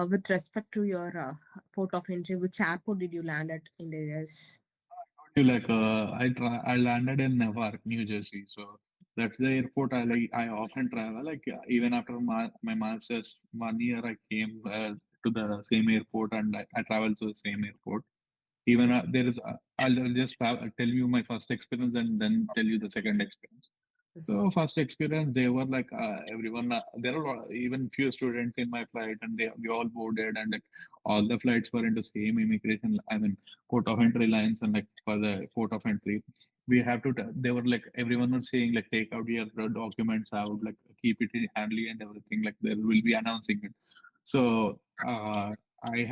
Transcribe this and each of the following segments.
with respect to your port of entry, which airport did you land at in the US? I landed in Newark, New Jersey. So that's the airport I often travel. Even after my master's 1 year, I came to the same airport and I traveled to the same airport. Even there is, I'll just tell you my first experience and then tell you the second experience. So first experience, they were like everyone. There are even few students in my flight, and we all boarded, and like, all the flights were into same immigration. I mean, port of entry lines, and like for the port of entry, we have to. They were like everyone was saying like take out your documents out, like keep it in handy and everything. Like they will be announcing it. So I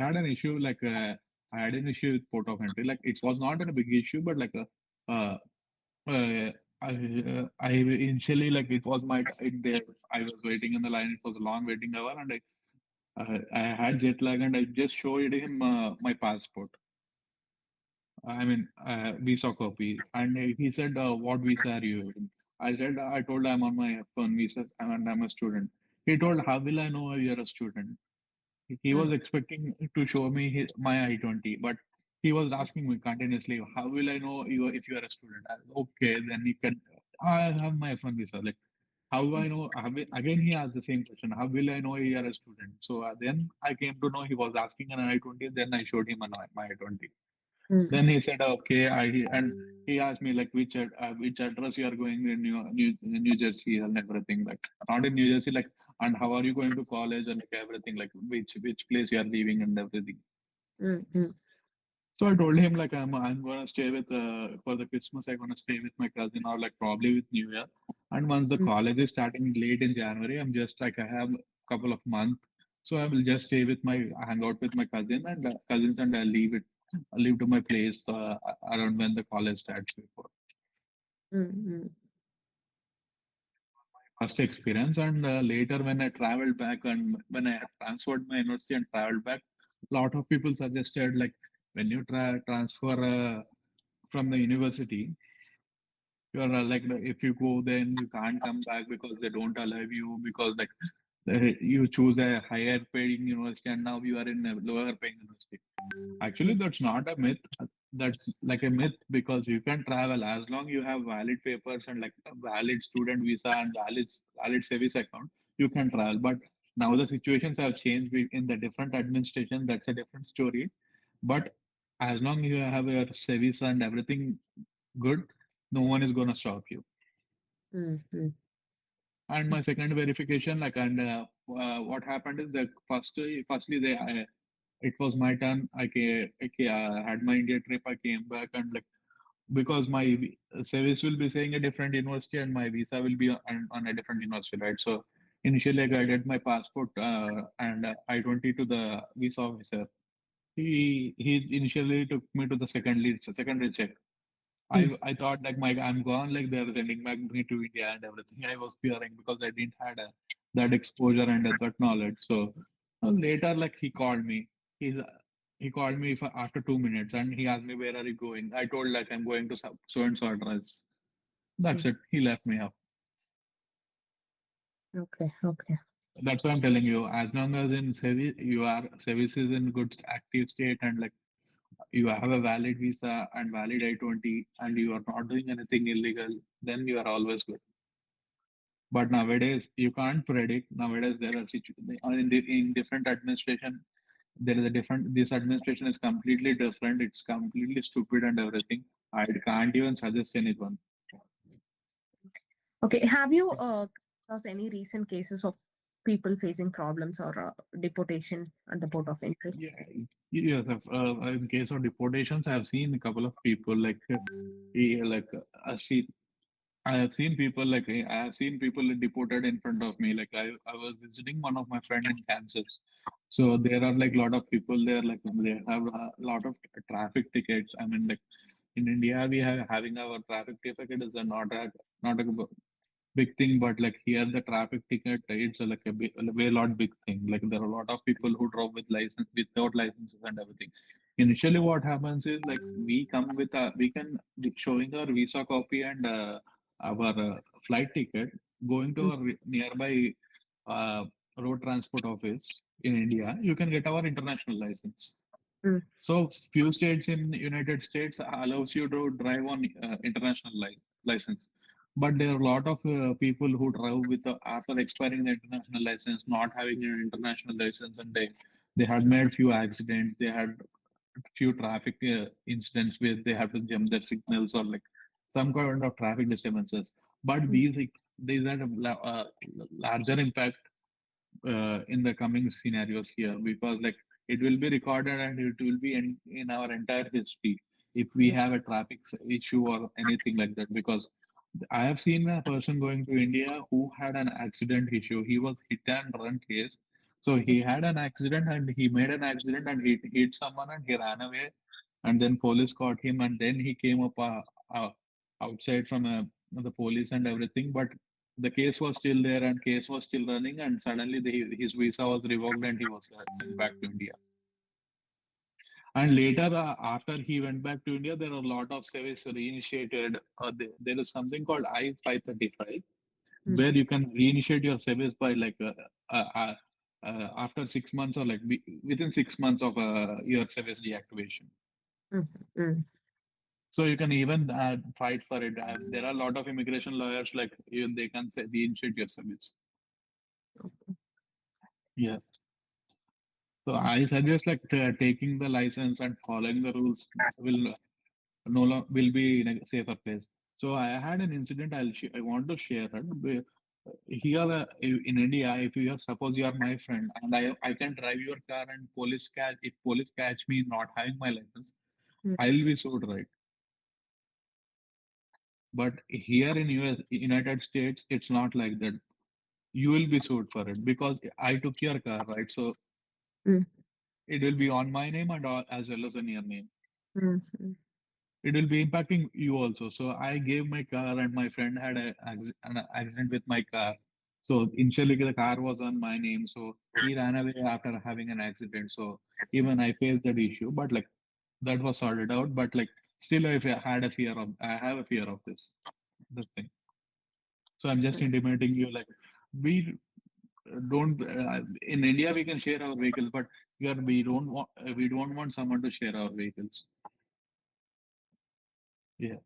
had an issue like. I had an issue with port of entry. Like it was not a big issue, but like a uh, I initially like it was my there. I was waiting in the line. It was a long waiting hour, and I had jet lag, and I just showed him my passport. I mean, visa copy, and he said, "What visa are you in?" I told I'm on my F1 visa, and I'm a student. He told, "How will I know you're a student?" He was Mm, expecting to show me my I-20, but he was asking me continuously, "How will I know you if you are a student?" Okay, then you can. I have my F1 visa. Like, how do I know? Again, he asked the same question. How will I know you are a student? So then I came to know he was asking an I-20. Then I showed him my I-20. mm, Then he said, "Okay." And he asked me like which address you are going in New Jersey and everything. Like not in New Jersey, like and how are you going to college and like everything, like which place you are leaving and everything. mm, mm, So I told him like I'm gonna stay with for the Christmas I'm gonna stay with my cousin or like probably with New Year. And once the mm, college is starting late in January, I'm just like I have a couple of months, so I will just stay with my hang out with my cousin and cousins and I'll leave to my place around when the college starts before. mm, mm, First experience and later when I traveled back and when I had transferred my university and traveled back, a lot of people suggested like when you transfer from the university you're if you go then you can't come back because they don't allow you because like you choose a higher paying university and now you are in a lower paying university. Actually, mm, that's not a myth. That's like a myth because you can travel as long you have valid papers and like a valid student visa and valid service account. You can travel, but now the situations have changed in the different administration. That's a different story. But as long you have your service and everything good, no one is gonna stop you. mm, mm, And my second verification, what happened is that firstly it was my turn. I had my India trip. I came back and like because my service will be saying a different university and my visa will be on a different university, right? So initially, I guided my passport and I-20 to the visa officer. He initially took me to the secondary check. mm, I thought like my I'm gone like they're sending back me to India and everything. I was fearing because I didn't had that exposure and that knowledge. So later like He's he called me for after 2 minutes and he asked me where are you going. I told like I'm going to so and so address. That's mm. it. He left me up. Okay, okay. That's why I'm telling you. As long as in service service is in good active state and like you have a valid visa and valid I-20 and you are not doing anything illegal, then you are always good. But nowadays, you can't predict. Nowadays, there are situations in different administration. There is a different. This administration is completely different. It's completely stupid and everything. I can't even suggest anyone. Okay, have you across any recent cases of people facing problems or deportation at the port of entry? Yeah, yes. In case of deportations, I have seen a couple of people see I have seen people I have seen people deported in front of me. I was visiting one of my friend in Kansas. So there are like a lot of people there, like they have a lot of traffic tickets. I mean, like in India, we have having our traffic ticket is not a big thing, but like here the traffic ticket it's a way lot big thing. Like there are a lot of people who drove with license without licenses and everything. Initially, what happens is like we come with we can with showing our visa copy and our flight ticket, going to Mm, a nearby uh, road transport office. in India, you can get our international license. mm, So few states in United States allows you to drive on international license, but there are a lot of people who drive with after expiring the international license, not having an international license, and they had made few accidents. They had few traffic incidents where they have to jump their signals or like some kind of traffic disturbances. But mm, these had a larger impact in the coming scenarios here because like it will be recorded and it will be in our entire history if we mm, have a traffic issue or anything like that because I have seen a person going to India who had an accident issue. He was hit and run case. So mm, he had an accident and he made an accident and he hit someone and he ran away and then police caught him and then he came up outside from the police and everything but the case was still there and case was still running and suddenly his visa was revoked and he was sent back to India. And later, after he went back to India, there are a lot of service reinitiated. There is something called I-535, mm, where you can reinitiate your service by like after 6 months or like within 6 months of your service deactivation. mm, mm. So you can even fight for it. There are a lot of immigration lawyers like you, they can say reinitiate your service. Yeah. So I suggest like taking the license and following the rules will no will be in a safer place. So I had an incident. I want to share it. Here in India, if you are suppose you are my friend and I can drive your car and police catch if police catch me not having my license, Mm, I'll be sued, right? But here in US United States, it's not like that. You will be sued for it because I took your car, right? So mm, it will be on my name and as well as on your name. mm, mm, It will be impacting you also. So I gave my car, and my friend had an accident with my car. So initially, the car was on my name. So he ran away after having an accident. So even I faced that issue, but like that was sorted out. But like still, I have a fear of this thing. So I'm just mm. intimating you, like we don't in India we can share our vehicles, but here we don't want someone to share our vehicles. Yeah.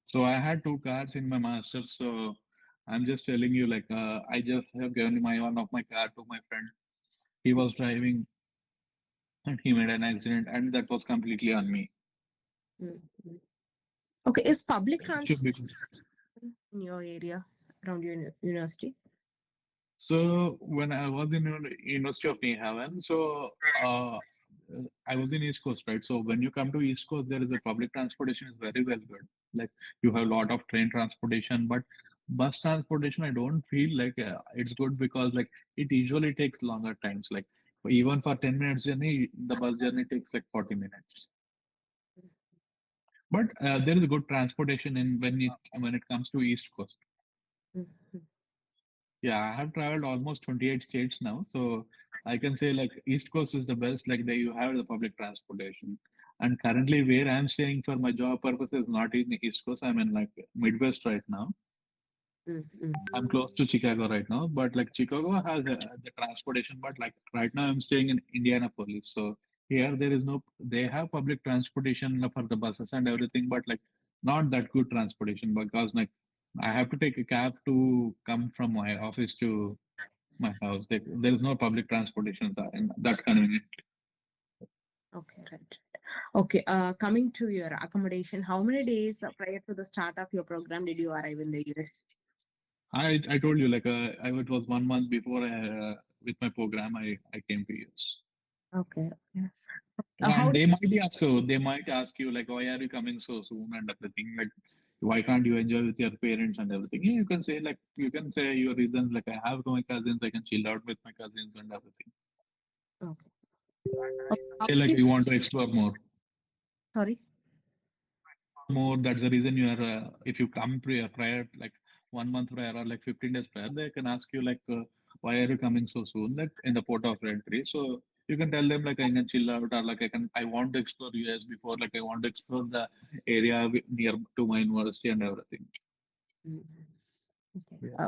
So I had two cars in my master's. So I'm just telling you, like, I just have given my one of my car to my friend. He was driving and he made an accident, and that was completely on me. Mm, mm. Okay, is public It should transport be. in your area around your university? So when I was in University of New Haven, so I was in East Coast, right? So when you come to East Coast, there is a public transportation is very well good. Like you have a lot of train transportation, but bus transportation, I don't feel like it's good because like it usually takes longer times. Like even for 10 minutes journey, the bus journey takes like 40 minutes. But there is a good transportation in when it comes to East Coast. Mm, mm, Yeah, I have traveled almost 28 states now, so I can say like East Coast is the best. Like there you have the public transportation. And currently, where I'm staying for my job purposes, not in the East Coast. I'm in like Midwest right now. mm, mm, I'm close to Chicago right now, but like Chicago has the transportation, but like right now I'm staying in Indianapolis. So here there is no, they have public transportation for the buses and everything, but like not that good transportation because like I have to take a cab to come from my office to my house. There is no public transportation in that convenient. okay, right. Okay, coming to your accommodation, how many days prior to the start of your program did you arrive in the US? I told you like it was 1 month before with my program I came to US. Okay. Yeah. How And did they might ask you like, why are you coming so soon and everything? Like, why can't you enjoy with your parents and everything? Yeah, you can say like you can say your reasons like I have my cousins, I can chill out with my cousins and everything. okay. Okay, how Say like did you want to explore more. sorry? More. That's the reason you are. If you come prior, like 1 month prior or like 15 days prior, they can ask you like, why are you coming so soon? Like in the port of entry. So you can tell them like I can chill out or like I want to explore US before like I want to explore the area near to my university and everything. Mm, okay. Yeah.